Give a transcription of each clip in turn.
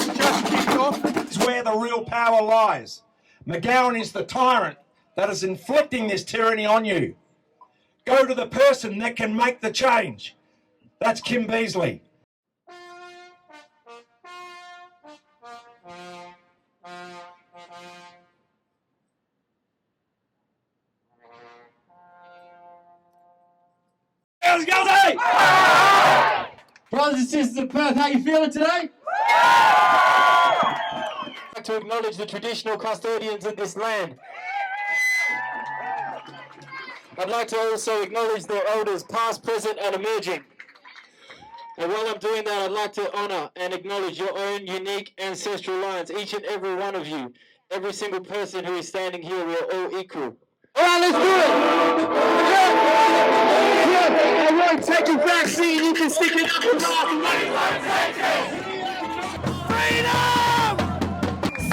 that's just kicked off is where the real power lies. McGowan is the tyrant that is inflicting this tyranny on you. Go to the person that can make the change. That's Kim Beazley. Brothers and sisters of Perth, how you feeling today? I'd like to acknowledge the traditional custodians of this land. I'd like to also acknowledge their elders, past, present and emerging. And while I'm doing that, I'd like to honour and acknowledge your own unique ancestral lines, each and every one of you, every single person who is standing here, we are all equal. All right, let's do it! Yeah. I won't take your back seat, you can stick it up and laugh. Freedom!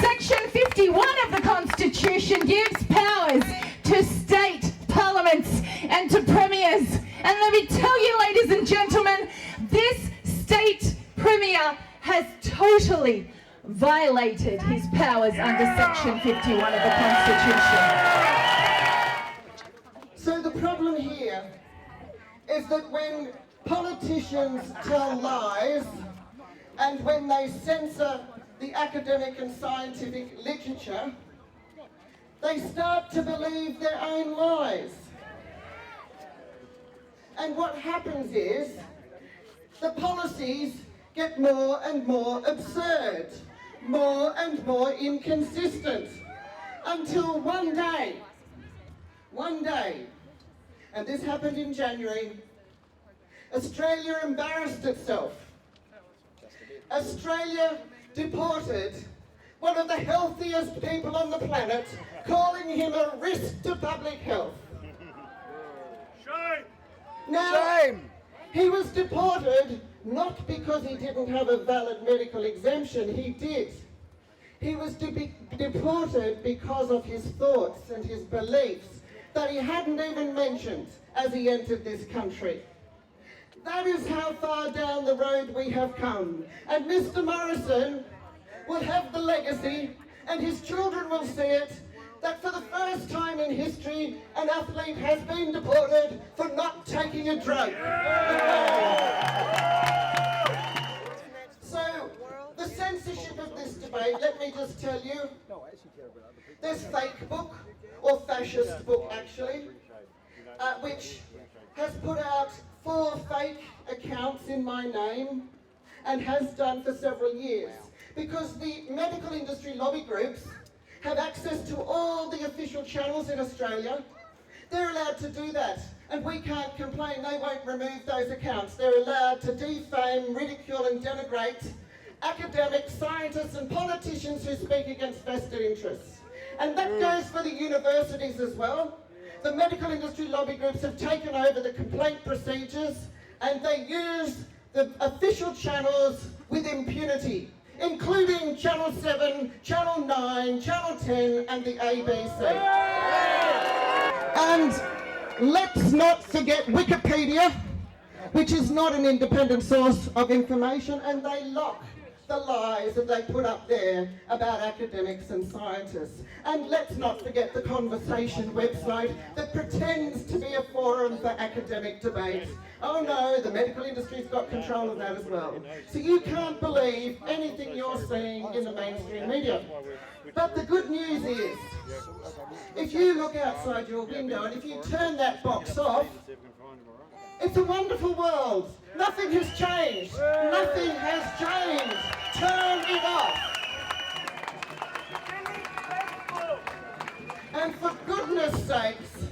Section 51 of the Constitution gives powers to state parliaments and to premiers. And let me tell you, ladies and gentlemen, this state premier has totally violated his powers under Section 51 of the Constitution. So the problem here is that when politicians tell lies and when they censor the academic and scientific literature, they start to believe their own lies. And what happens is the policies get more and more absurd, more and more inconsistent, until one day, and this happened in January, Australia embarrassed itself. Australia deported one of the healthiest people on the planet, calling him a risk to public health. Shame! Now, he was deported not because he didn't have a valid medical exemption, he did. He was deported because of his thoughts and his beliefs that he hadn't even mentioned as he entered this country. That is how far down the road we have come. And Mr. Morrison will have the legacy, and his children will see it, that for the first time in history, an athlete has been deported for not taking a drug. So, the censorship of this debate, let me just tell you, there's fake book, or fascist book actually, which has put out 4 fake accounts in my name, and has done for several years, because the medical industry lobby groups have access to all the official channels in Australia. They're allowed to do that, and we can't complain. They won't remove those accounts. They're allowed to defame, ridicule and denigrate academics, scientists and politicians who speak against vested interests. And that goes for the universities as well. The medical industry lobby groups have taken over the complaint procedures, and they use the official channels with impunity, including Channel 7, Channel 9, Channel 10 and the ABC. And let's not forget Wikipedia, which is not an independent source of information, and they lock the lies that they put up there about academics and scientists. And let's not forget the Conversation website that pretends to be a forum for academic debate. Oh no, the medical industry's got control of that as well. So you can't believe anything you're seeing in the mainstream media. But the good news is, if you look outside your window and if you turn that box off, it's a wonderful world. Nothing has changed. Nothing has changed. Turn it off. And for goodness sakes,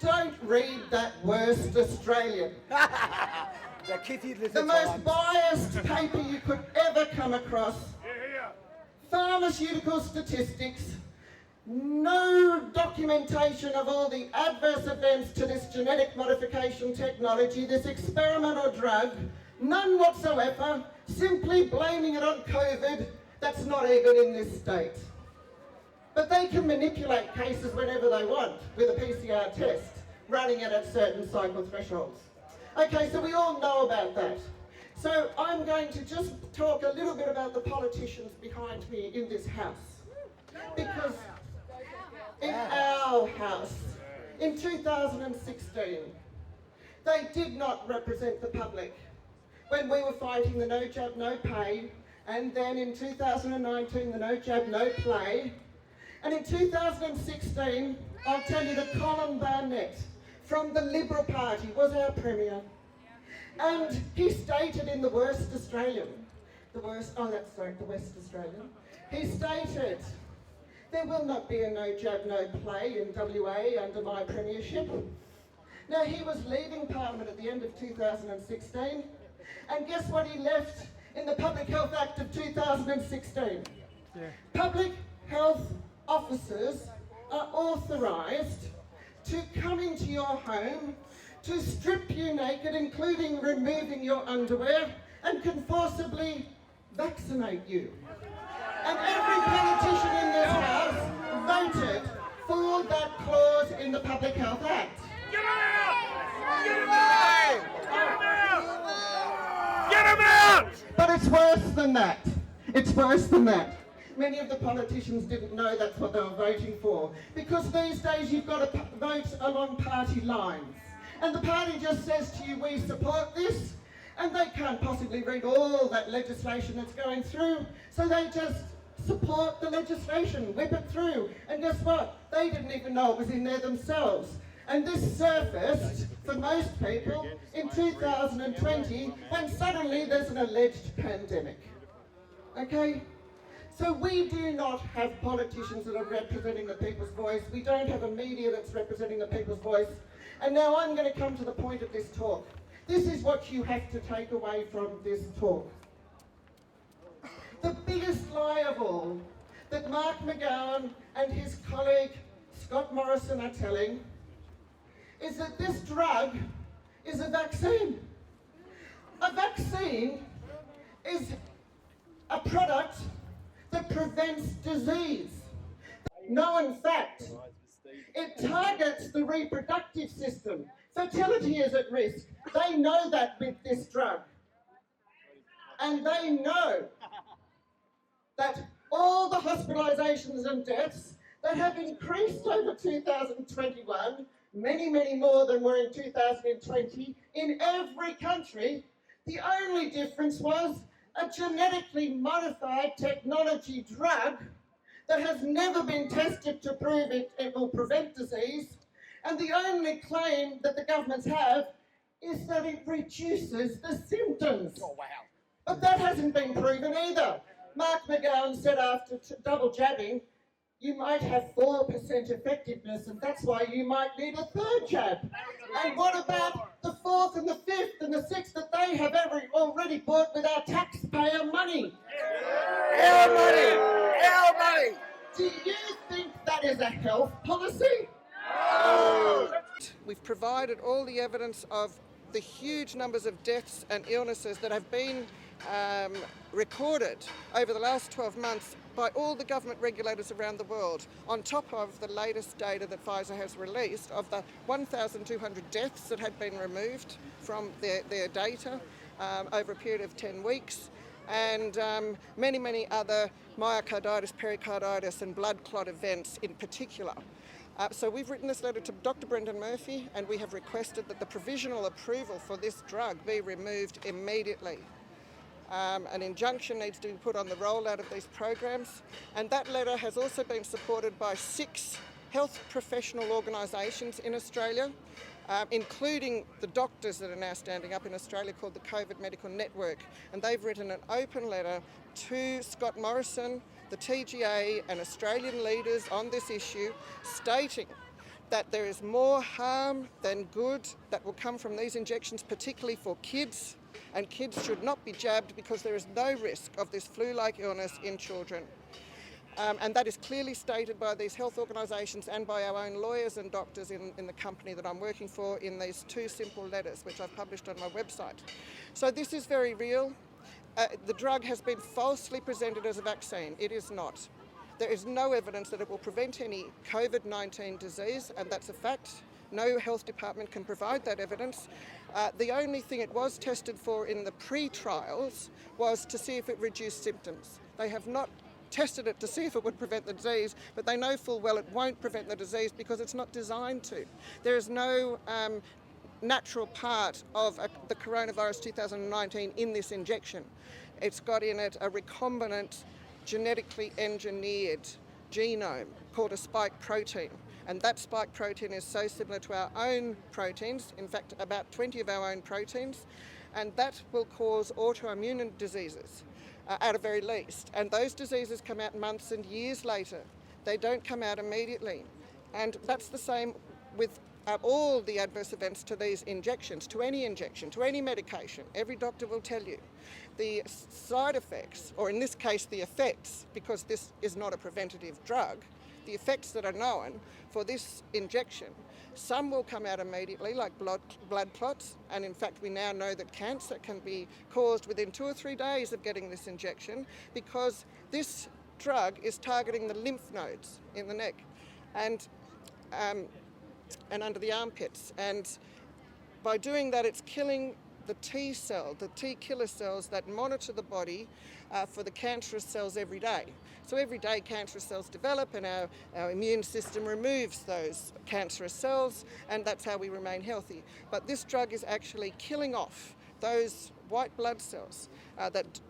don't read that worst Australian. The most biased paper you could ever come across. Pharmaceutical statistics. No documentation of all the adverse events to this genetic modification technology, this experimental drug, none whatsoever, simply blaming it on COVID that's not even in this state. But they can manipulate cases whenever they want with a PCR test, running it at certain cycle thresholds. Okay, so we all know about that. So I'm going to just talk a little bit about the politicians behind me in this house. Because in our house, in 2016, they did not represent the public. When we were fighting the no jab, no pay, and then in 2019, the no jab, no play, and in 2016, I'll tell you that Colin Barnett from the Liberal Party was our Premier. And he stated in the West Australian, the West Australian, he stated, there will not be a no jab, no play in WA under my premiership. Now he was leaving Parliament at the end of 2016, and guess what he left in the Public Health Act of 2016? Yeah. Public health officers are authorised to come into your home, to strip you naked, including removing your underwear, and can forcibly vaccinate you. And every politician in this house voted for that clause in the Public Health Act. Get him out! Get him out! Get him out! Get him out! But it's worse than that. It's worse than that. Many of the politicians didn't know that's what they were voting for, because these days you've got to vote along party lines. And the party just says to you, we support this, and they can't possibly read all that legislation that's going through, so they just support the legislation, whip it through, and guess what? They didn't even know it was in there themselves. And this surfaced, for most people, in 2020, when suddenly there's an alleged pandemic. Okay? So we do not have politicians that are representing the people's voice. We don't have a media that's representing the people's voice. And now I'm going to come to the point of this talk. This is what you have to take away from this talk. The biggest lie of all that Mark McGowan and his colleague Scott Morrison are telling is that this drug is a vaccine. A vaccine is a product that prevents disease. Known fact, it targets the reproductive system. Fertility is at risk. They know that with this drug. And they know that all the hospitalisations and deaths that have increased over 2021, many, many more than were in 2020, in every country, the only difference was a genetically modified technology drug that has never been tested to prove it will prevent disease, and the only claim that the governments have is that it reduces the symptoms. Oh, wow. But that hasn't been proven either. Mark McGowan said after double jabbing, you might have 4% effectiveness, and that's why you might need a third jab. And what about the 4th and the 5th and the 6th that they have already bought with our taxpayer money? Our money! Our money! Do you think that is a health policy? No! We've provided all the evidence of the huge numbers of deaths and illnesses that have been recorded over the last 12 months by all the government regulators around the world, on top of the latest data that Pfizer has released of the 1,200 deaths that had been removed from their data over a period of 10 weeks, and many, many other myocarditis, pericarditis and blood clot events in particular. So we've written this letter to Dr Brendan Murphy, and we have requested that the provisional approval for this drug be removed immediately. An injunction needs to be put on the rollout of these programs, and that letter has also been supported by 6 health professional organisations in Australia, including the doctors that are now standing up in Australia, called the COVID Medical Network, and they've written an open letter to Scott Morrison, the TGA and Australian leaders on this issue, stating that there is more harm than good that will come from these injections, particularly for kids, and kids should not be jabbed because there is no risk of this flu-like illness in children. And that is clearly stated by these health organisations and by our own lawyers and doctors in the company that I'm working for in these 2 simple letters, which I've published on my website. So this is very real. The drug has been falsely presented as a vaccine. It is not. There is no evidence that it will prevent any COVID-19 disease, and that's a fact. No health department can provide that evidence. The only thing it was tested for in the pre-trials was to see if it reduced symptoms. They have not tested it to see if it would prevent the disease, but they know full well it won't prevent the disease because it's not designed to. There is no natural part of the coronavirus 2019 in this injection. It's got in it a recombinant, genetically engineered genome called a spike protein. And that spike protein is so similar to our own proteins, in fact about 20 of our own proteins, and that will cause autoimmune diseases at a very least. And those diseases come out months and years later. They don't come out immediately. And that's the same with all the adverse events to these injections, to any injection, to any medication. Every doctor will tell you. The side effects, or in this case the effects, because this is not a preventative drug, the effects that are known for this injection, some will come out immediately, like blood clots, and in fact we now know that cancer can be caused within 2 or 3 days of getting this injection because this drug is targeting the lymph nodes in the neck and under the armpits. And by doing that, it's killing the T cell, the T killer cells that monitor the body for the cancerous cells every day. So every day cancerous cells develop and our immune system removes those cancerous cells, and that's how we remain healthy. But this drug is actually killing off those white blood cells that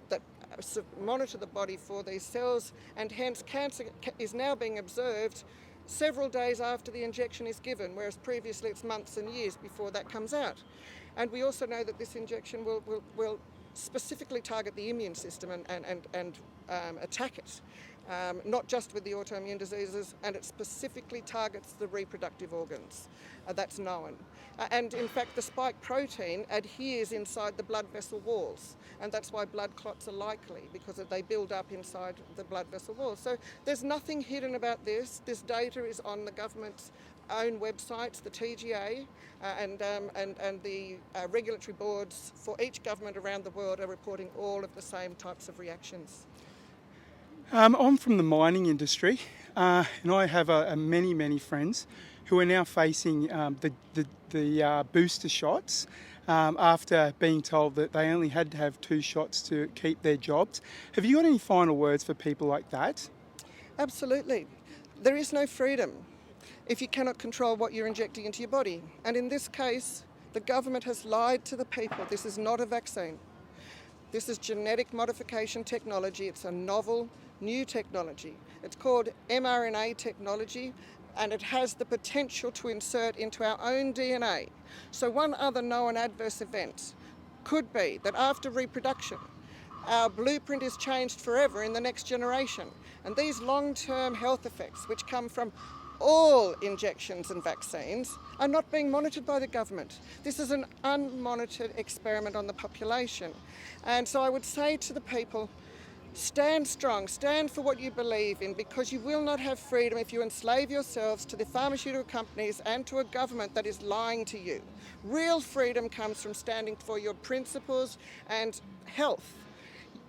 monitor the body for these cells, and hence cancer is now being observed several days after the injection is given, whereas previously it's months and years before that comes out. And we also know that this injection will specifically target the immune system and attack it, not just with the autoimmune diseases, and it specifically targets the reproductive organs. That's known. And in fact, the spike protein adheres inside the blood vessel walls, and that's why blood clots are likely, because they build up inside the blood vessel walls. So there's nothing hidden about this. This data is on the government's own websites, the TGA, and the regulatory boards for each government around the world are reporting all of the same types of reactions. I'm from the mining industry, and I have many friends who are now facing the booster shots after being told that they only had to have 2 shots to keep their jobs. Have you got any final words for people like that? Absolutely. There is no freedom if you cannot control what you're injecting into your body. And in this case, the government has lied to the people. This is not a vaccine. This is genetic modification technology. It's a novel, new technology. It's called mRNA technology, and it has the potential to insert into our own DNA. So one other known adverse event could be that after reproduction, our blueprint is changed forever in the next generation. And these long-term health effects, which come from all injections and vaccines, are not being monitored by the government. This is an unmonitored experiment on the population. And so I would say to the people, stand strong, stand for what you believe in, because you will not have freedom if you enslave yourselves to the pharmaceutical companies and to a government that is lying to you. Real freedom comes from standing for your principles and health.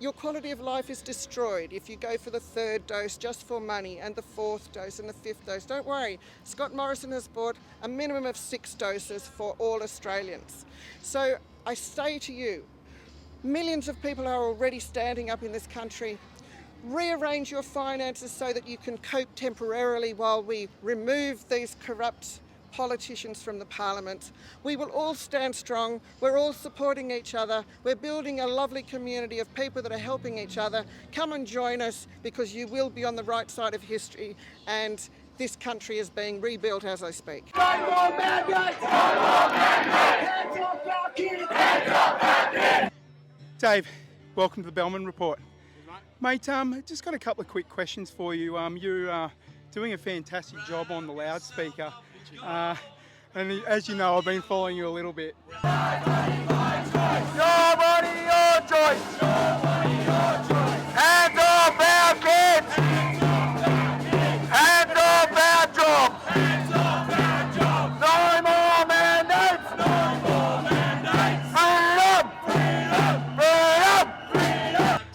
Your quality of life is destroyed if you go for the 3rd dose just for money, and the 4th dose and the 5th dose. Don't worry, Scott Morrison has bought a minimum of 6 doses for all Australians. So I say to you, millions of people are already standing up in this country. Rearrange your finances so that you can cope temporarily while we remove these corrupt politicians from the parliament. We will all stand strong. We're all supporting each other. We're building a lovely community of people that are helping each other. Come and join us, because you will be on the right side of history, and this country is being rebuilt as I speak. No more mandates! No more mandates! Hands off our kids! Hands off our kids! Dave, welcome to the Bellman Report. Mate, just got a couple of quick questions for you. You're doing a fantastic job on the loudspeaker. And as you know, I've been following you a little bit. Your body, your choice! Your body, your choice! Hands off our kids! Hands off our kids! Hands off our jobs! Hands off our jobs! No more mandates! No more mandates! Freedom! Freedom!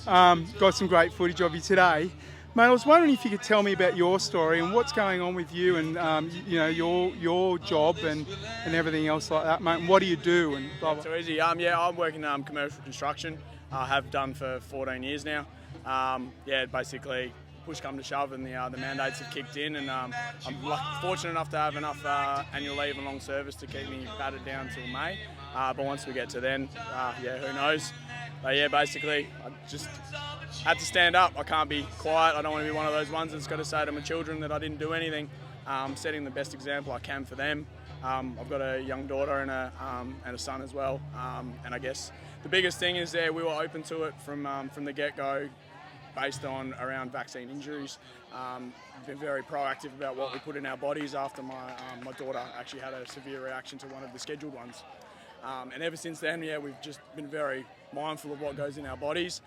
Freedom! Got some great footage of you today. Mate, I was wondering if you could tell me about your story and what's going on with you and you know, your job and everything else like that, mate. And what do you do? And blah, blah. So easy. Yeah, I'm working commercial construction. I have done for 14 years now. Yeah, basically push come to shove and the mandates have kicked in, and I'm fortunate enough to have enough annual leave and long service to keep me battered down till May. But once we get to then, yeah, who knows? But yeah, basically, I just had to stand up. I can't be quiet. I don't want to be one of those ones that's got to say to my children that I didn't do anything. Setting the best example I can for them. I've got a young daughter and a son as well. And I guess the biggest thing is we were open to it from the get-go, based on around vaccine injuries. We've been very proactive about what we put in our bodies after my daughter actually had a severe reaction to one of the scheduled ones. And ever since then, yeah, we've just been very mindful of what goes in our bodies.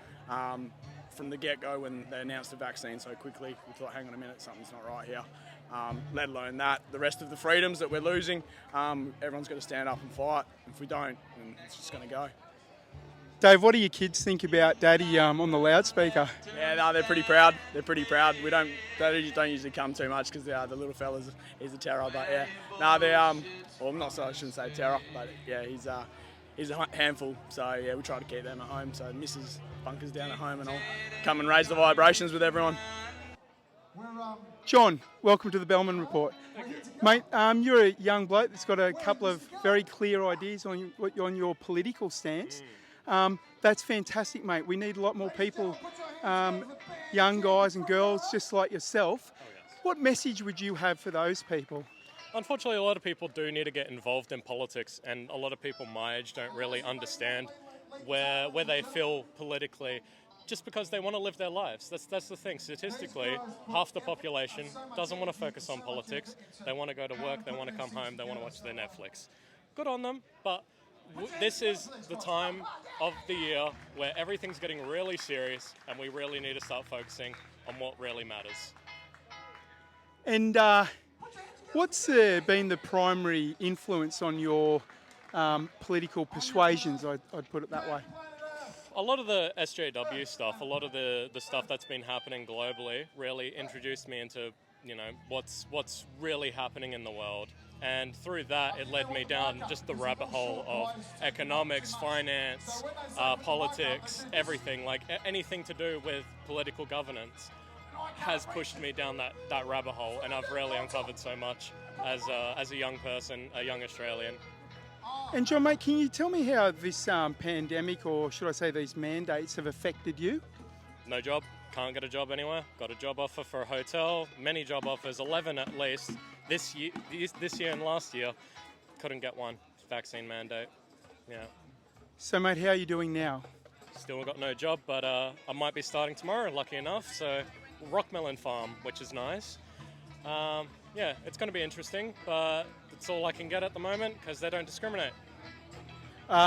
From the get-go, when they announced the vaccine so quickly, we thought, hang on a minute, something's not right here. Let alone that, the rest of the freedoms that we're losing, everyone's got to stand up and fight. If we don't, then it's just going to go. Dave, what do your kids think about Daddy on the loudspeaker? Yeah, no, they're pretty proud. They're pretty proud. They don't usually come too much because the little fella's he's a terror. But yeah, no, they well, I'm not so I shouldn't say terror, but yeah, he's a handful. So yeah, we try to keep them at home. So Mrs. bunkers down at home, and I'll come and raise the vibrations with everyone. John, welcome to the Bellman Report. Mate, you're a young bloke that's got a couple of very clear ideas on your political stance. That's fantastic, mate. We need a lot more people, young guys and girls just like yourself. What message would you have for those people? Unfortunately, a lot of people do need to get involved in politics, and a lot of people my age don't really understand where they feel politically, just because they want to live their lives. That's the thing. Statistically, half the population doesn't want to focus on politics. They want to go to work, they want to come home, they want to watch their Netflix. Good on them, but this is the time of the year where everything's getting really serious, and we really need to start focusing on what really matters. And what's been the primary influence on your political persuasions, I'd put it that way? A lot of the SJW stuff, a lot of the stuff that's been happening globally really introduced me into, you know, what's really happening in the world. And through that, it led me down just the rabbit hole of economics, finance, politics, everything, like anything to do with political governance has pushed me down that rabbit hole, and I've really uncovered so much as a young person, a young Australian. And John, mate, can you tell me how this pandemic, or should I say these mandates, have affected you? No job, can't get a job anywhere. Got a job offer for a hotel, many job offers, 11 at least. This year and last year, couldn't get one. Vaccine mandate, yeah. So mate, how are you doing now? Still got no job, but I might be starting tomorrow, lucky enough. So rockmelon farm, which is nice. Yeah, it's going to be interesting, but it's all I can get at the moment because they don't discriminate.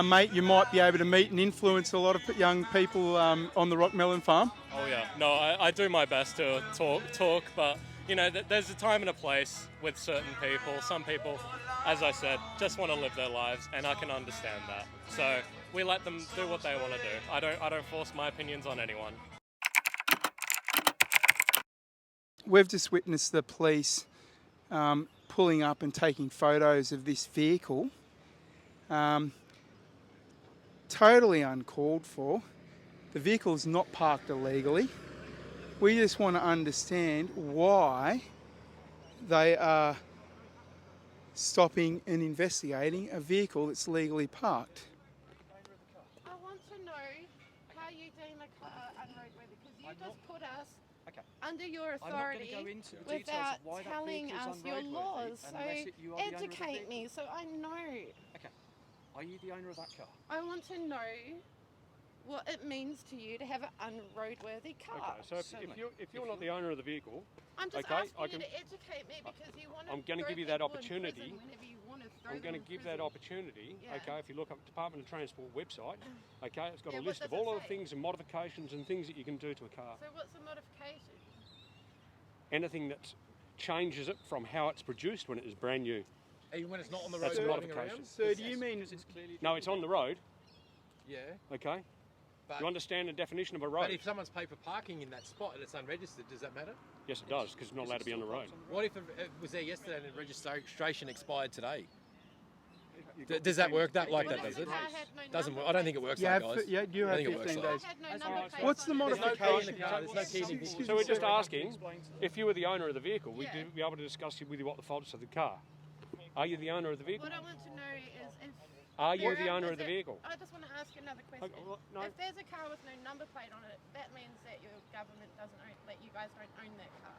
Mate, you might be able to meet and influence a lot of young people on the rockmelon farm. Oh yeah, no, I do my best to talk, but you know, there's a time and a place with certain people. Some people, as I said, just want to live their lives, and I can understand that. So we let them do what they want to do. I don't force my opinions on anyone. We've just witnessed the police pulling up and taking photos of this vehicle. Totally uncalled for. The vehicle is not parked illegally. We just want to understand why they are stopping and investigating a vehicle that's legally parked. I want to know how you deem a car unroadworthy, because you just put us under your authority without telling us your laws. So educate me so I know. Okay. Are you the owner of that car? I want to know what it means to you to have an unroadworthy car. Okay, so if you're not the owner of the vehicle, I'm just asking you to educate me, because you want to. I'm going to give you that opportunity. I'm going to give that opportunity. Yeah. Okay, if you look up the Department of Transport website, okay, it's got a list of all of the things and modifications and things that you can do to a car. So what's the modification? Anything that changes it from how it's produced when it is brand new. Even when it's not on the road. That's a modification. So do you mean? No, it's on the road. Yeah. Okay. You understand the definition of a road? But if someone's paid for parking in that spot and it's unregistered, does that matter? Yes, it does, because it's not allowed to be on the road. What if it was there yesterday and the registration expired today? Does that work like that, does it? Doesn't work. I don't think it works like that, guys. Yeah, you have 15 days. What's the modification? So we're just asking, if you were the owner of the vehicle, we'd be able to discuss with you what the fault is of the car. Are you the owner of the vehicle? What I want to know is if... Are you the owner of the vehicle? I just want to ask another question. No. If there's a car with no number plate on it, that means that your government doesn't own, that you guys don't own that car.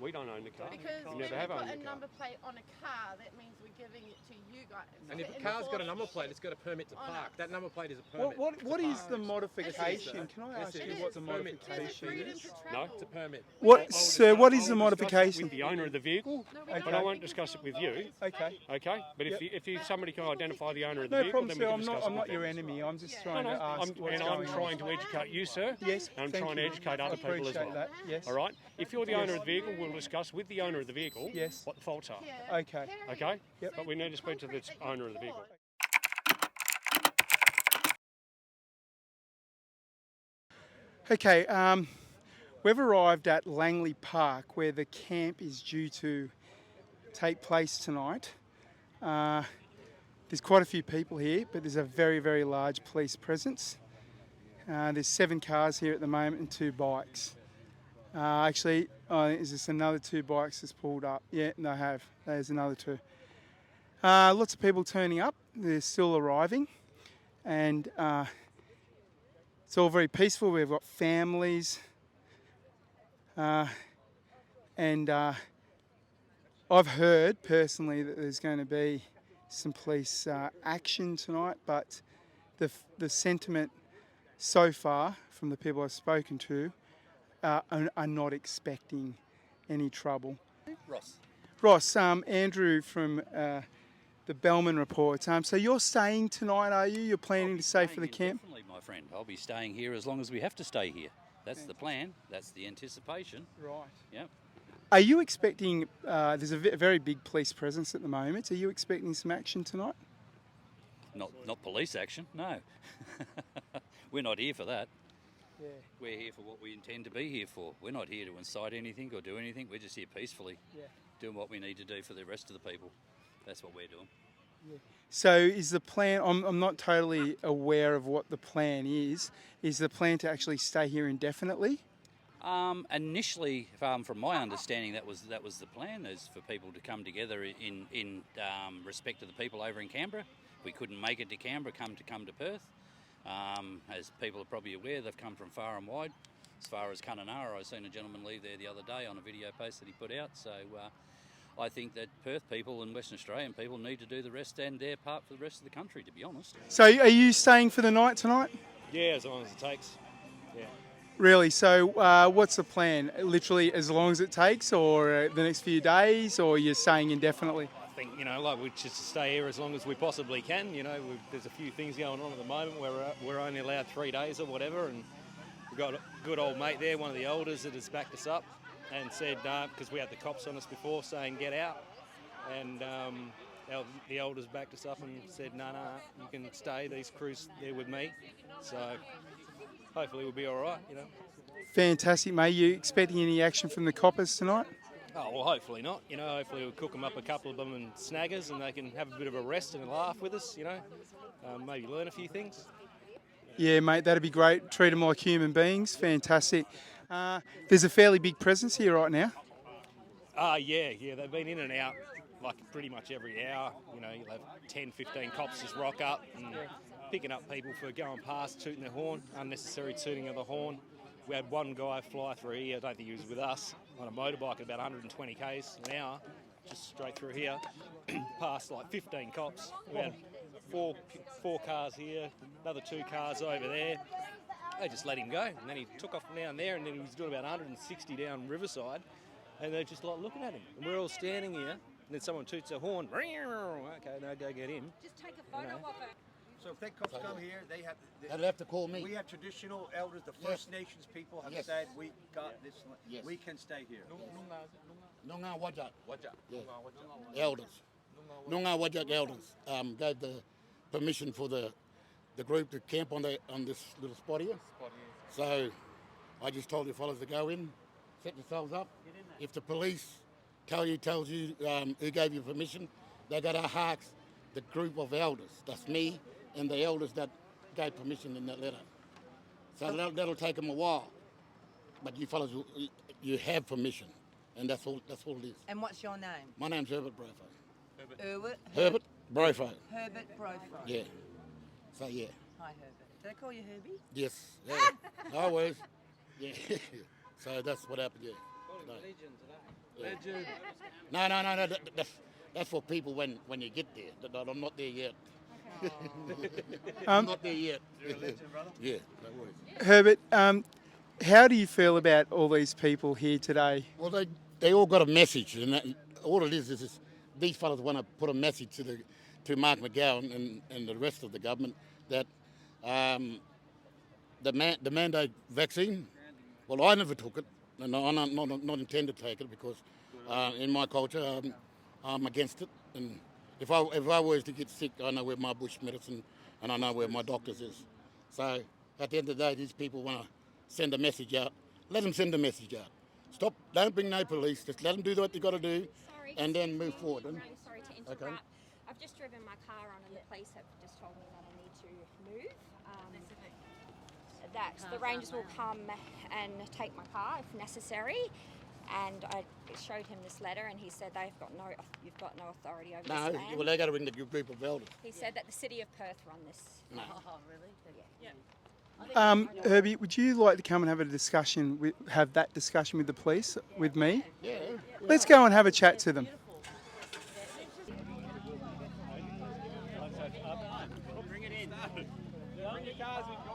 We don't own the car. Because we when never we have put owned a the car. number plate on a car, that means we're giving it to you guys. And if a car's got a number plate, it's got a permit to park. That number plate is a permit. What is the modification? Can I ask you what the modification is? No, it's a permit. Sir, what is the modification? With the owner of the vehicle, but I won't discuss it with you. Okay. Okay. But if somebody can identify the owner of the No vehicle, problem, then we sir. can discuss it. I'm not your enemy. I'm just trying to ask what's going on. I'm trying to educate you, sir. Yes. And I'm trying to educate other people as well. That. Yes. All right. If you're the owner of the vehicle, we'll discuss with the owner of the vehicle what the faults are. Okay. Okay. Yep. But we need to speak to the owner of the vehicle. Okay, we've arrived at Langley Park where the camp is due to take place tonight. There's quite a few people here, but there's a very, very large police presence. There's 7 cars here at the moment and 2 bikes. Actually, is this another 2 bikes that's pulled up? Yeah, they have. There's another 2. Lots of people turning up. They're still arriving. And it's all very peaceful. We've got families. And I've heard personally that there's going to be some police action tonight, but the sentiment so far from the people I've spoken to are not expecting any trouble. Ross, Andrew from the Bellman Report. So you're staying tonight, are you? You're planning to stay for the camp? Definitely, my friend. I'll be staying here as long as we have to stay here. That's the plan. That's the anticipation. Right. Yep. Are you expecting, there's a very big police presence at the moment, are you expecting some action tonight? Not police action, no. We're not here for that. Yeah. We're here for what we intend to be here for. We're not here to incite anything or do anything. We're just here peacefully, doing what we need to do for the rest of the people. That's what we're doing. Yeah. So is the plan, I'm not totally aware of what the plan is the plan to actually stay here indefinitely? Initially, from my understanding, that was the plan, is for people to come together in respect to the people over in Canberra. We couldn't make it to Canberra, come to Perth. As people are probably aware, they've come from far and wide. As far as Kununurra, I've seen a gentleman leave there the other day on a video post that he put out. So I think that Perth people and Western Australian people need to do the rest and their part for the rest of the country, to be honest. So are you staying for the night tonight? Yeah, as long as it takes. Yeah. Really? So what's the plan? Literally as long as it takes, or the next few days, or you're staying indefinitely? I think, like we just stay here as long as we possibly can. There's a few things going on at the moment where we're only allowed 3 days or whatever, and we've got a good old mate there, one of the elders, that has backed us up and said, because we had the cops on us before saying get out, and the elders backed us up and said, no, you can stay, these crews there with me. So hopefully we'll be all right, Fantastic, mate. You expecting any action from the coppers tonight? Oh, well, hopefully not. Hopefully we'll cook them up, a couple of them, and snaggers, and they can have a bit of a rest and a laugh with us, maybe learn a few things. Yeah, mate, that'd be great. Treat them like human beings. Fantastic. There's a fairly big presence here right now. Yeah, they've been in and out like pretty much every hour. You'll have 10, 15 cops just rock up and picking up people for going past, tooting their horn, unnecessary tooting of the horn. We had one guy fly through here, I don't think he was with us, on a motorbike at about 120 k's an hour, just straight through here, past like 15 cops. We had four cars here, another 2 cars over there. They just let him go, and then he took off from down there, and then he was doing about 160 down Riverside, and they're just like looking at him. And we're all standing here, and then someone toots a horn. Okay, now go get him. Just take a photo of it. So if they cops come here, they'll have to call me. We have traditional elders, the First Nations people have said we got this. We can stay here. Nunga Wajak. Elders. Nunga Wajak elders gave the permission for the the group to camp on this little spot here. So I just told you fellas to go in, set yourselves up. If the police tells you who gave you permission, they got to ask the group of elders. That's me and the elders that gave permission in that letter. So that'll take them a while. But you fellas, you have permission, and that's all it is. And what's your name? My name's Herbert Brofo. Herbert Brofo. Herbert Brofo. Yeah. So yeah. Hi Herbert. Did I call you Herbie? Yes. Yeah. No worries. Yeah. So that's what happened. Yeah. Legend. No. That's for people when you get there. I'm not there yet. I'm not there yet. Yeah. No worries. Herbert, how do you feel about all these people here today? Well, they all got a message, and all it is these fellas want to put a message to Mark McGowan and the rest of the government that the mandate vaccine. Well, I never took it, and I'm not intend to take it because in my culture I'm against it. And if I was to get sick, I know where my bush medicine and I know where my doctors is. So at the end of the day, these people want to send a message out. Let them send a message out. Stop. Don't bring no police. Just let them do what they got to do, and then move forward. I'm sorry to interrupt. Okay. I've just driven my car on, and the police have just told me that I need to move. That the Rangers will come and take my car if necessary. And I showed him this letter, and he said you've got no authority over this land. No, well, they got to ring the group of elders. He said that the city of Perth run this. No. Oh, really? Yeah. Herbie, would you like to come and have that discussion with the police with me? Yeah. Let's go and have a chat to them. Bring it in. Bring your cars in, guys.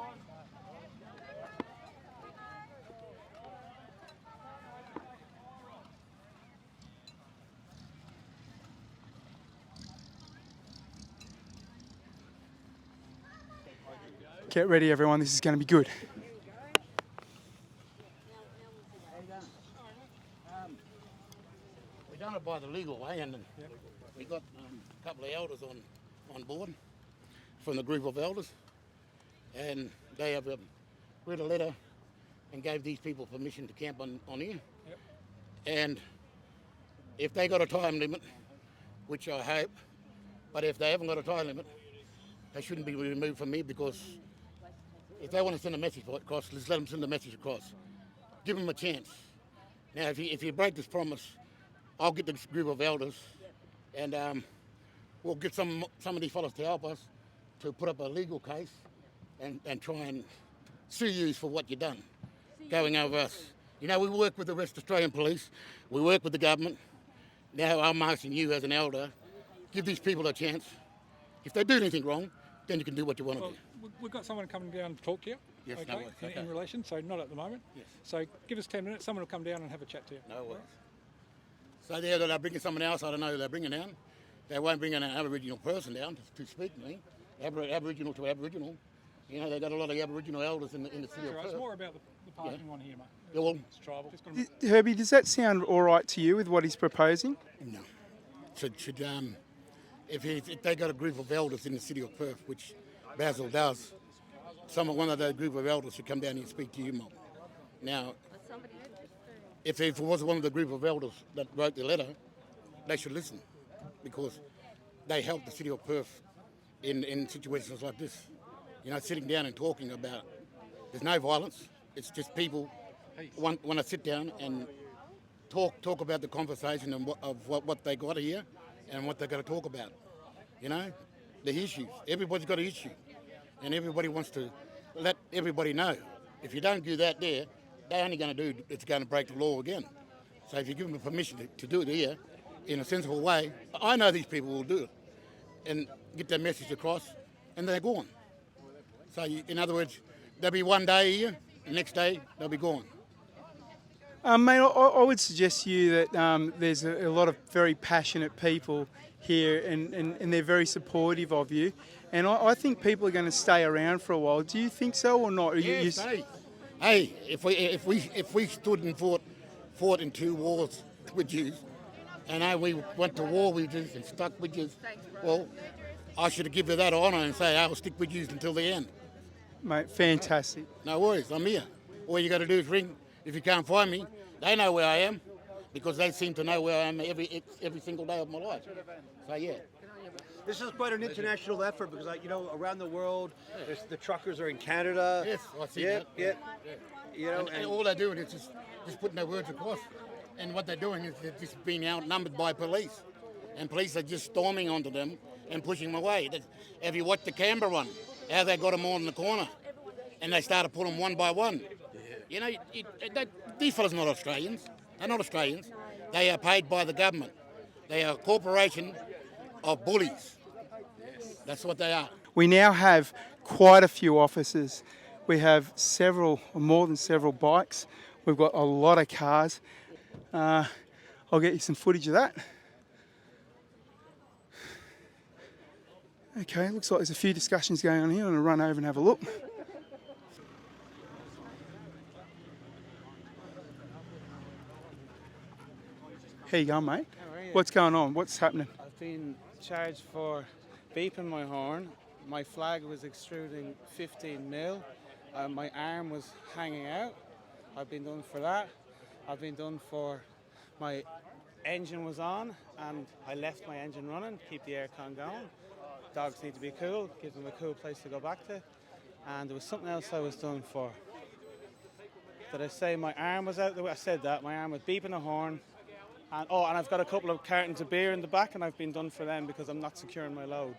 Get ready, everyone. This is going to be good. We done it by the legal way, and we got a couple of elders on board from the group of elders, and they have read a letter and gave these people permission to camp on here. Yep. And if they got a time limit, which I hope, but if they haven't got a time limit, they shouldn't be removed from me, because if they want to send a message across, let's let them send a message across. Give them a chance. Now, if you break this promise, I'll get this group of elders, and we'll get some of these fellas to help us to put up a legal case and try and sue you for what you've done, going over us. You know, we work with the West Australian Police, we work with the government. Now I'm asking you as an elder, give these people a chance. If they do anything wrong, then you can do what you want to do. We've got someone coming down to talk to you. Yes, okay, no worries. Okay. In relation, so not at the moment. Yes. So give us 10 minutes, someone will come down and have a chat to you. No worries. So they're bringing someone else, I don't know who they're bringing down. They won't bring an Aboriginal person down to speak to me. Aboriginal to Aboriginal. You know, they've got a lot of Aboriginal elders in the city of Perth. It's more about the parking one here, mate. Yeah, well, it's tribal. Herbie, does that sound all right to you with what he's proposing? No. If they got a group of elders in the city of Perth, which Basil does, one of those group of elders should come down here and speak to you, Mum. Now, if it was one of the group of elders that wrote the letter, they should listen, because they help the city of Perth in situations like this. You know, sitting down and talking about, there's no violence. It's just people want to sit down and talk about the conversation and what they got here and what they're going to talk about. You know, the issues. Everybody's got an issue, and everybody wants to let everybody know. If you don't do that there, they're only going to do, it's going to break the law again. So if you give them permission to do it here in a sensible way, I know these people will do it and get their message across, and they're gone. So in other words, they'll be one day here, the next day they'll be gone. Mate, I would suggest to you that there's a lot of very passionate people here, and they're very supportive of you. And I think people are going to stay around for a while. Do you think so or not? Yes, hey, if we stood and fought in 2 wars with Jews, and we went to war with Jews and stuck with Jews, well, I should have given her that honour and say, I'll stick with you until the end. Mate, fantastic. No worries, I'm here. All you got to do is ring. If you can't find me, they know where I am, because they seem to know where I am every single day of my life. So, yeah. This is quite an international effort because, you know, around the world, the truckers are in Canada. Yes, I see yeah, that. Yeah, you know, and all they're doing is just putting their words across. And what they're doing is they're just being outnumbered by police. And police are just storming onto them and pushing them away. Have you watched the Canberra one, how they got them all in the corner? And they started pulling them one by one. You know, these fellas are not Australians. They're not Australians. They are paid by the government. They are a corporation of bullies. That's what they are. We now have quite a few officers. We have several, or more than several bikes. We've got a lot of cars. I'll get you some footage of that. Okay, looks like there's a few discussions going on here. I'm going to run over and have a look. How you going, mate? How are you? What's going on? What's happening? I've been charged for beeping my horn. My flag was extruding 15 mil. My arm was hanging out. I've been done for that. I've been done for my engine was on and I left my engine running, keep the aircon going. Dogs need to be cool, give them a cool place to go back to. And there was something else I was done for. Did I say my arm was out the way? I said that. My arm was beeping the horn. And I've got a couple of cartons of beer in the back and I've been done for them because I'm not securing my load.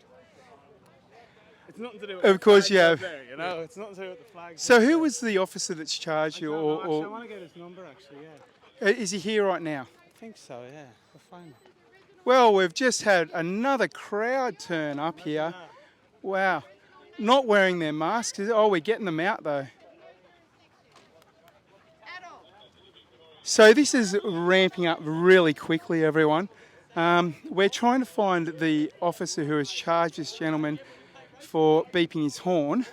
It's nothing to do with Of course you have. there, you know? It's nothing to do with the flag. So who was the officer that's charged you? I want to get his number actually, yeah. Is he here right now? I think so, yeah. We'll find him. Well, we've just had another crowd turn up here. Wow. Not wearing their masks. Oh, we're getting them out though. So this is ramping up really quickly, everyone. We're trying to find the officer who has charged this gentleman for beeping his horn.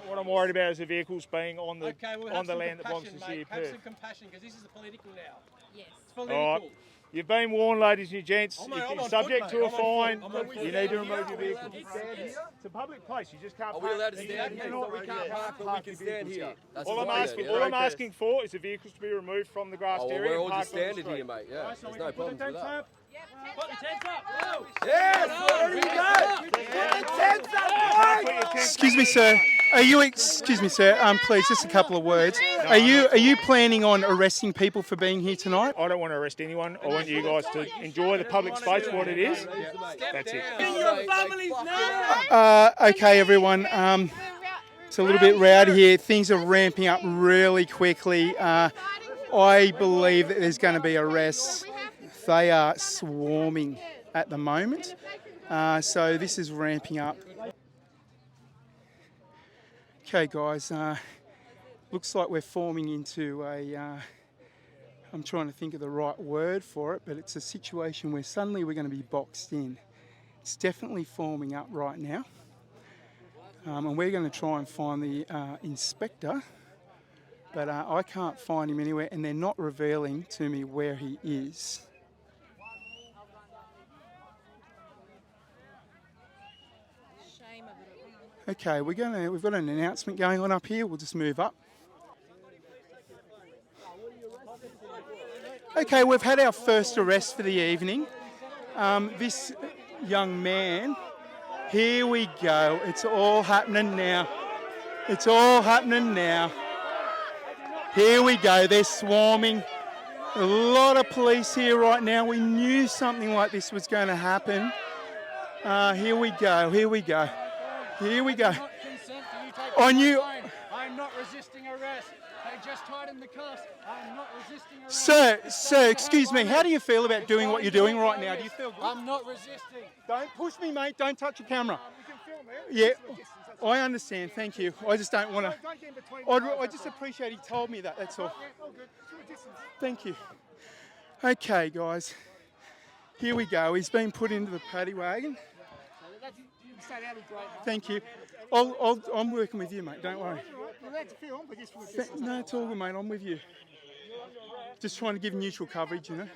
What I'm worried about is the vehicles being on the on the land that belongs to Syrian Have Perth. some compassion, because this is political now. Yes. It's All political. right. You've been warned, ladies and gents. I'm If on you're foot, subject mate. to a I'm on fine, foot. I'm on you foot. need to remove your Are we vehicle. allowed to stand here? It's a public place. You just can't Are we park. allowed to stand here? cannot- We can't park, but we can your stand vehicles here. That's All I'm fine, asking, yeah. all I'm Okay. asking for is the vehicles to be removed from the grassed Oh, well, area. we're and all parked just on the standing street. here, mate. Yeah, Right, so there's we no can put problems the with tents that. up. Put the tents up. Yes, what do you got? Put the tents up, boys! Excuse me, sir. Excuse me, sir. Please, just a couple of words. Are you planning on arresting people for being here tonight? I don't want to arrest anyone. I want you guys to enjoy the public space for what it is. That's it. Your families now! Okay, everyone. It's a little bit rowdy here. Things are ramping up really quickly. I believe that there's going to be arrests. They are swarming at the moment. So this is ramping up. Okay, guys. Looks like we're forming into I'm trying to think of the right word for it, but it's a situation where suddenly we're going to be boxed in. It's definitely forming up right now. And we're going to try and find the inspector, but I can't find him anywhere, and they're not revealing to me where he is. Okay, we've got an announcement going on up here. We'll just move up. Okay, we've had our first arrest for the evening. This young man, here we go. It's all happening now. It's all happening now. Here we go. They're swarming. A lot of police here right now. We knew something like this was going to happen. Here we go. Here we go. Here we go. On you. I'm not resisting arrest. They just tightened the cuffs. I'm not resisting arrest. Sir, excuse me. How do you feel about doing what you're doing right now? Do you feel good? I'm not resisting. Don't push me, mate. Don't touch the camera. You can film it. Yeah, I understand. Thank you. I just don't want to. I just appreciate he told me that. That's all. Thank you. Okay, guys. Here we go. He's been put into the paddy wagon. Thank you. I'm working with you, mate. Don't worry. You're allowed to film, but just for a No, it's all good, mate. I'm with you. Just trying to give neutral coverage, you know.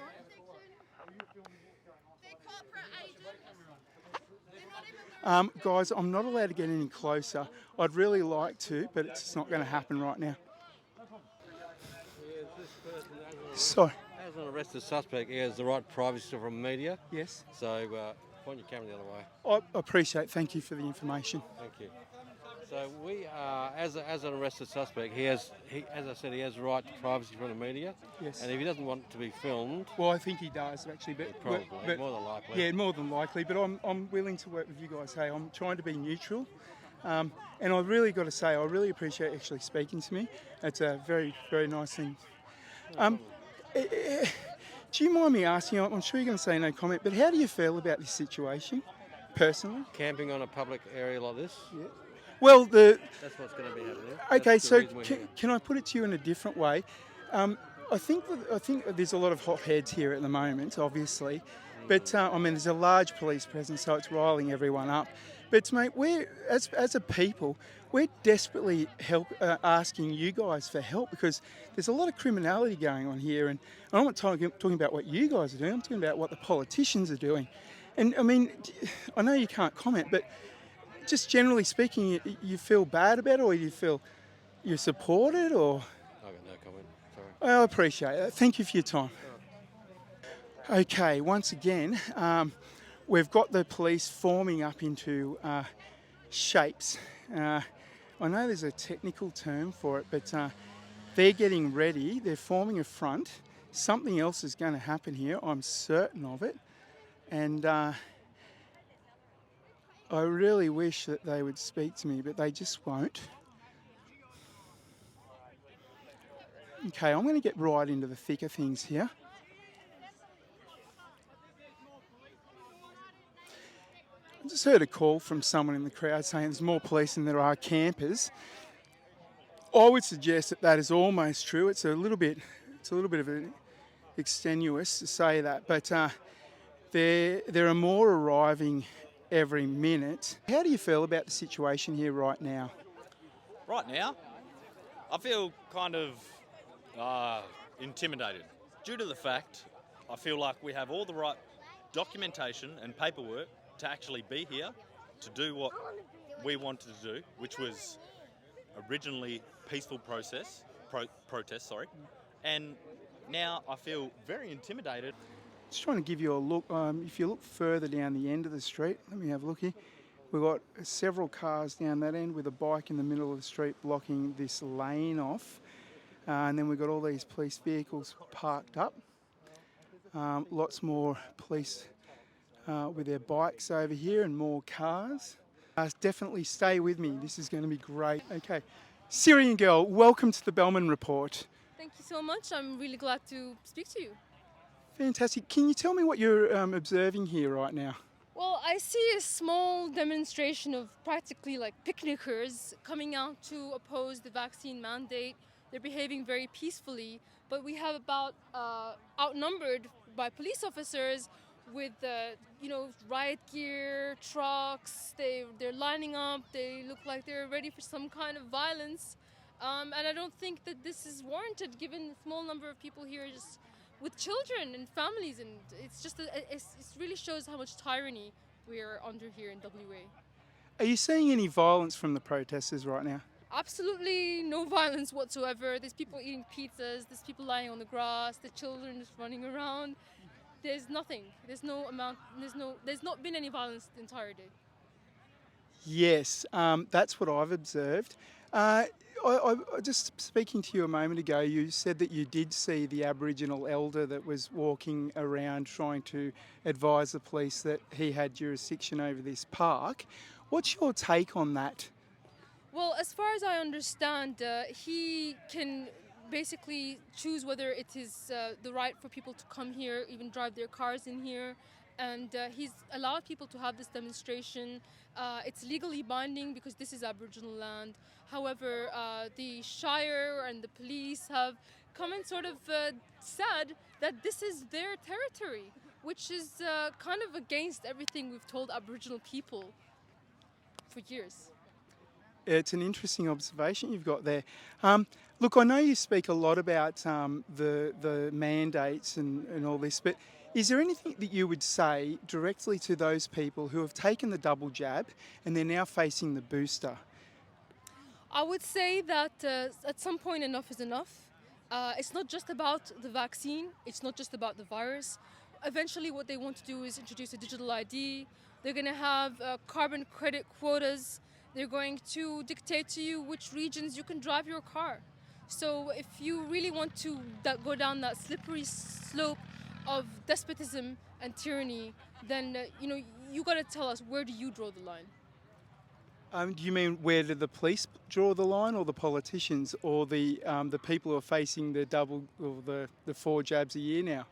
Guys, I'm not allowed to get any closer. I'd really like to, but it's just not going to happen right now. Sorry. As an arrested suspect, he has the right to privacy from media. Yes. So point your camera the other way. I appreciate. Thank you for the information. Thank you. So we are, as an arrested suspect, as I said, he has the right to privacy from the media. Yes. And if he doesn't want to be filmed, well, I think he does actually, but probably more than likely. Yeah, more than likely. But I'm willing to work with you guys. Hey, I'm trying to be neutral, and I've really got to say I really appreciate actually speaking to me. It's a very, very nice thing. Do you mind me asking? I'm sure you're going to say no comment, but how do you feel about this situation, personally? Camping on a public area like this. Yeah. Well, that's what's going to be happening. Okay, so can I put it to you in a different way? I think there's a lot of hot heads here at the moment, obviously, but I mean there's a large police presence, so it's riling everyone up. But mate, we're as a people, we're desperately asking you guys for help because there's a lot of criminality going on here, and I'm not talking about what you guys are doing. I'm talking about what the politicians are doing. And I mean, I know you can't comment, but just generally speaking, you feel bad about it, or you feel you support it, or? I've got no comment, sorry. I appreciate it. Thank you for your time. Okay, once again, we've got the police forming up into shapes. I know there's a technical term for it, but they're getting ready. They're forming a front. Something else is going to happen here. I'm certain of it. And I really wish that they would speak to me, but they just won't. Okay, I'm going to get right into the thick of things here. I just heard a call from someone in the crowd saying there's more police than there are campers. I would suggest that is almost true. It's a little bit of an extenuous to say that, but there are more arriving every minute. How do you feel about the situation here right now? Right now, I feel kind of intimidated due to the fact I feel like we have all the right documentation and paperwork to actually be here to do what we wanted to do, which was originally peaceful protest, and now I feel very intimidated. Just trying to give you a look. If you look further down the end of the street, let me have a look here. We've got several cars down that end with a bike in the middle of the street blocking this lane off. And then we've got all these police vehicles parked up. Lots more police with their bikes over here and more cars. Definitely stay with me. This is going to be great. Okay. Syrian Girl, welcome to the Bellman Report. Thank you so much. I'm really glad to speak to you. Fantastic. Can you tell me what you're observing here right now? Well, I see a small demonstration of practically like picnickers coming out to oppose the vaccine mandate. They're behaving very peacefully, but we have about outnumbered by police officers with riot gear, trucks. They're lining up. They look like they're ready for some kind of violence, and I don't think that this is warranted given the small number of people here just with children and families, and it's just it really shows how much tyranny we are under here in WA. Are you seeing any violence from the protesters right now? Absolutely no violence whatsoever. There's people eating pizzas, there's people lying on the grass, the children just running around. There's nothing. There's not been any violence the entire day. Yes, that's what I've observed. I just speaking to you a moment ago, you said that you did see the Aboriginal elder that was walking around trying to advise the police that he had jurisdiction over this park. What's your take on that? Well, as far as I understand, he can basically choose whether it is the right for people to come here, even drive their cars in here. And he's allowed people to have this demonstration. It's legally binding because this is Aboriginal land. However, the Shire and the police have come and sort of said that this is their territory, which is kind of against everything we've told Aboriginal people for years. It's an interesting observation you've got there. Look, I know you speak a lot about the mandates and all this, but is there anything that you would say directly to those people who have taken the double jab and they're now facing the booster? I would say that at some point enough is enough. It's not just about the vaccine, it's not just about the virus. Eventually what they want to do is introduce a digital ID. They're going to have carbon credit quotas. They're going to dictate to you which regions you can drive your car. So if you really want to go down that slippery slope of despotism and tyranny, then you got to tell us, where do you draw the line? Do you mean where do the police draw the line, or the politicians, or the people who are facing the double or the 4 jabs a year now?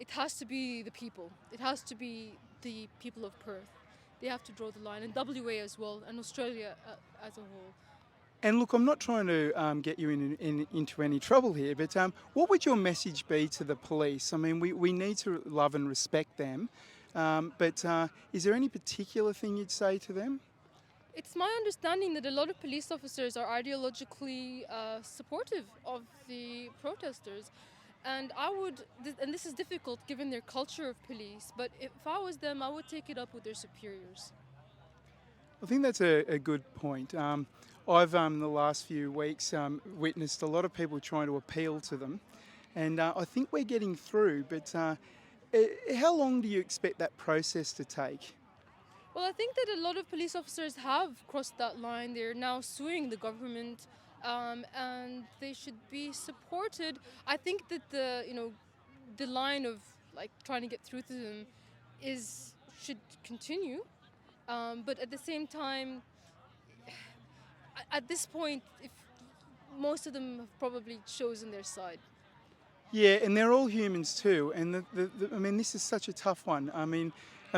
It has to be the people. It has to be the people of Perth. They have to draw the line, and WA as well, and Australia as a whole. And look, I'm not trying to get you into any trouble here, but what would your message be to the police? I mean, we need to love and respect them, but is there any particular thing you'd say to them? It's my understanding that a lot of police officers are ideologically supportive of the protesters. And and this is difficult given their culture of police, but if I was them, I would take it up with their superiors. I think that's a good point. I've, in the last few weeks, witnessed a lot of people trying to appeal to them, and I think we're getting through, but how long do you expect that process to take? Well, I think that a lot of police officers have crossed that line. They're now suing the government, and they should be supported. I think that the line of trying to get through to them should continue, but at the same time, at this point, if most of them have probably chosen their side. Yeah, and they're all humans too. And I mean, this is such a tough one. I mean,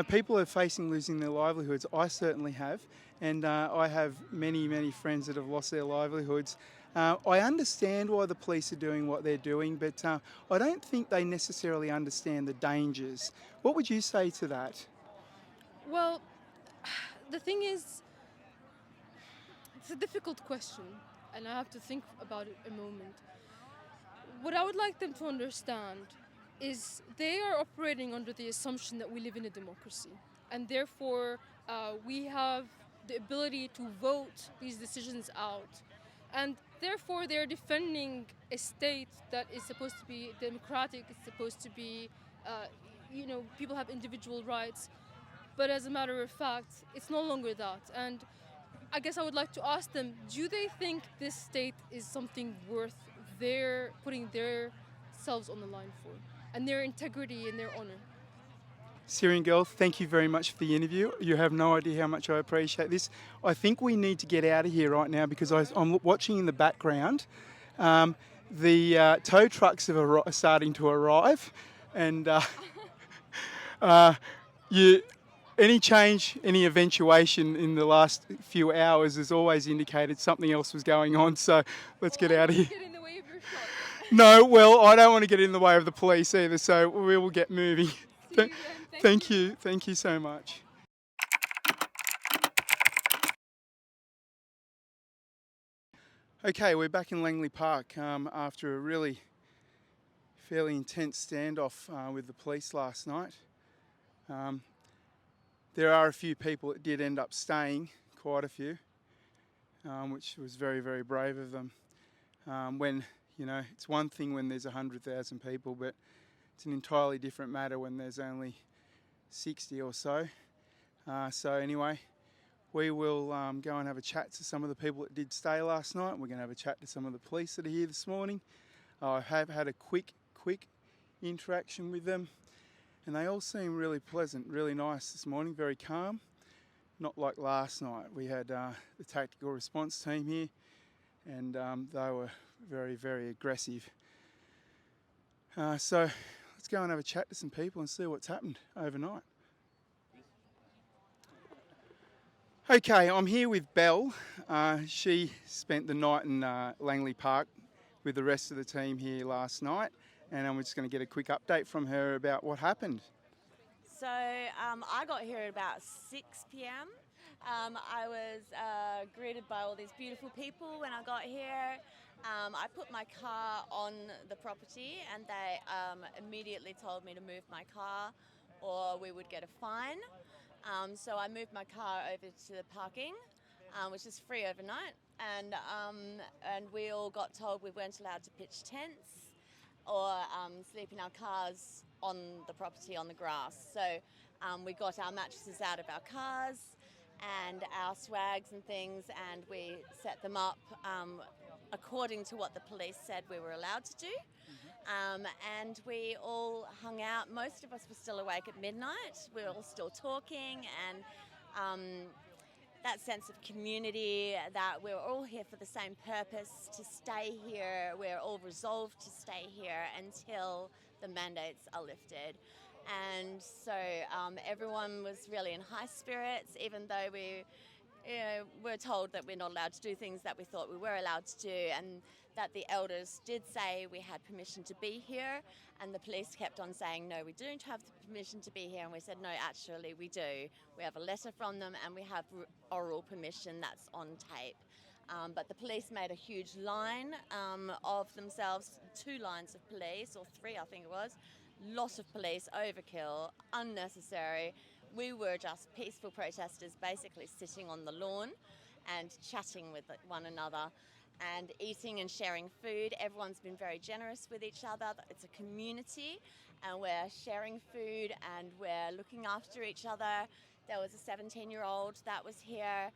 people are facing losing their livelihoods. I certainly have, and I have many friends that have lost their livelihoods. I understand why the police are doing what they're doing, but I don't think they necessarily understand the dangers. What would you say to that? Well, the thing is, it's a difficult question, and I have to think about it a moment. What I would like them to understand is they are operating under the assumption that we live in a democracy, and therefore we have the ability to vote these decisions out, and therefore they're defending a state that is supposed to be democratic. It's supposed to be, people have individual rights, but as a matter of fact, it's no longer that. And I guess I would like to ask them, do they think this state is something worth their putting themselves on the line for, and their integrity and their honor? Syrian Girl, thank you very much for the interview. You have no idea how much I appreciate this. I think we need to get out of here right now because I'm watching in the background. The tow trucks are starting to arrive, and any change, any eventuation in the last few hours has always indicated something else was going on. So let's get out of here. Get in the way of your shot. No, well, I don't want to get in the way of the police either, so we will get moving. Thank you so much. Okay, we're back in Langley Park after a really fairly intense standoff with the police last night. There are a few people that did end up staying, quite a few, which was very brave of them. When, it's one thing when there's 100,000 people, but it's an entirely different matter when there's only 60 or so. So anyway, we will go and have a chat to some of the people that did stay last night. We're going to have a chat to some of the police that are here this morning. I have had a quick interaction with them, and they all seem really pleasant, really nice this morning, very calm. Not like last night. We had the tactical response team here, and they were very aggressive. So let's go and have a chat to some people and see what's happened overnight. Okay, I'm here with Belle. She spent the night in Langley Park with the rest of the team here last night, and I'm just going to get a quick update from her about what happened. So I got here at about 6 p.m. I was greeted by all these beautiful people when I got here. I put my car on the property and they immediately told me to move my car or we would get a fine. So I moved my car over to the parking, which is free overnight, and we all got told we weren't allowed to pitch tents or sleep in our cars on the property on the grass. So we got our mattresses out of our cars and our swags and things, and we set them up according to what the police said we were allowed to do. And we all hung out. Most of us were still awake at midnight. We were all still talking, and that sense of community, that we're all here for the same purpose, to stay here. We're all resolved to stay here until the mandates are lifted. And so everyone was really in high spirits, even though we're told that we're not allowed to do things that we thought we were allowed to do, and that the elders did say we had permission to be here, and the police kept on saying, no, we don't have the permission to be here, and we said, no, actually we do. We have a letter from them and we have oral permission that's on tape. But the police made a huge line of themselves, 2 lines of police, or 3 I think it was. Lot of police, overkill, unnecessary. We were just peaceful protesters basically sitting on the lawn and chatting with one another and eating and sharing food. Everyone's been very generous with each other. It's a community and we're sharing food and we're looking after each other. There was a 17-year-old that was here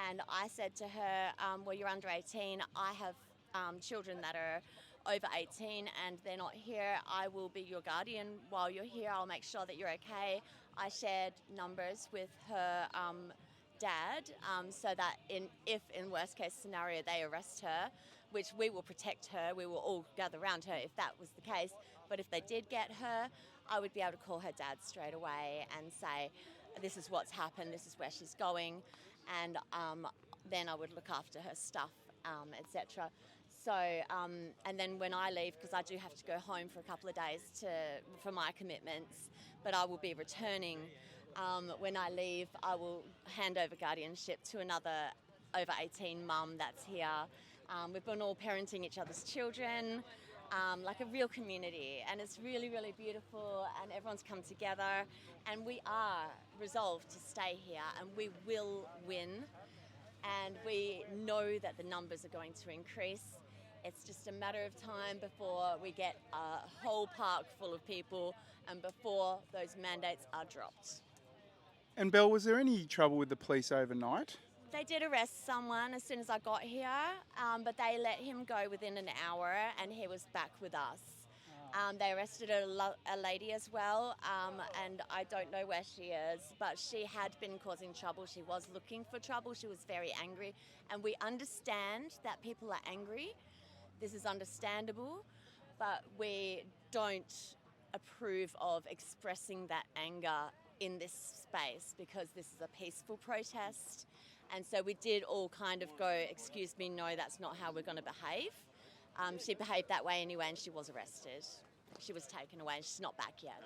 and I said to her, well, you're under 18. I have children that are over 18 and they're not here. I will be your guardian while you're here. I'll make sure that you're okay. I shared numbers with her dad so that if in worst case scenario they arrest her, which we will protect her, we will all gather around her if that was the case, but if they did get her, I would be able to call her dad straight away and say, this is what's happened, this is where she's going, and then I would look after her stuff, etc. So, and then when I leave, because I do have to go home for a couple of days for my commitments, but I will be returning. When I leave, I will hand over guardianship to another over 18 mum that's here. We've been all parenting each other's children, like a real community, and it's really, really beautiful, and everyone's come together, and we are resolved to stay here, and we will win, and we know that the numbers are going to increase. It's just a matter of time before we get a whole park full of people and before those mandates are dropped. And Belle, was there any trouble with the police overnight? They did arrest someone as soon as I got here, but they let him go within an hour and he was back with us. They arrested a lady as well, and I don't know where she is, but she had been causing trouble. She was looking for trouble. She was very angry, and we understand that people are angry. This is understandable, but we don't approve of expressing that anger in this space because this is a peaceful protest. And so we did all kind of go, excuse me, no, that's not how we're going to behave. She behaved that way anyway and she was arrested. She was taken away and she's not back yet.